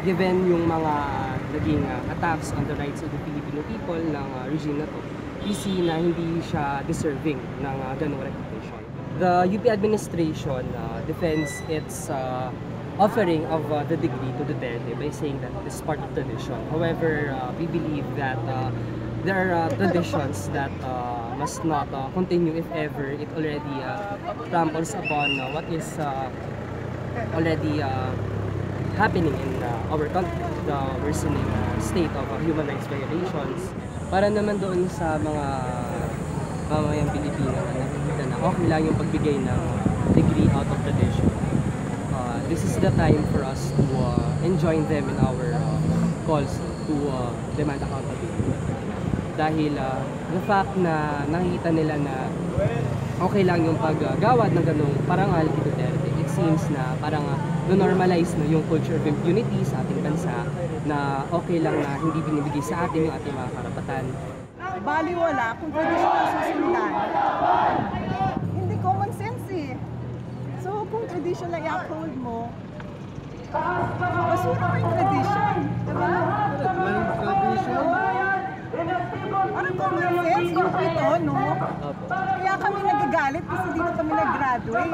given yung mga naging attacks on the rights of the Filipino people ng regime na to, we see na hindi siya deserving ng ganong recognition. The UP administration defends its offering of the degree to Duterte by saying that it is part of tradition. However, we believe that there are traditions that must not continue if ever it already tramples upon what is already happening in our country, the worsening state of human rights violations. Para naman doon sa mga mamayang Pilipino na nakikita na okay lang yung pagbigay ng degree out of tradition. This is the time for us to enjoin them in our calls to demand accountability. Dahil the fact na nakikita nila na okay lang yung paggawad ng ganong parangal kay Duterte, it seems na parang normalize na yung culture of impunity sa ating bansa, na okay lang na hindi binibigay sa atin yung ating mga karapatan. Baliwala kung tradition ang susundan. Hindi common sense eh. So kung tradition lang i-uphold mo, basura mo yung tradition. Diba? Ano common sense? Yung ito, no? Kaya kami nagagalit kasi dito kami nag-graduate.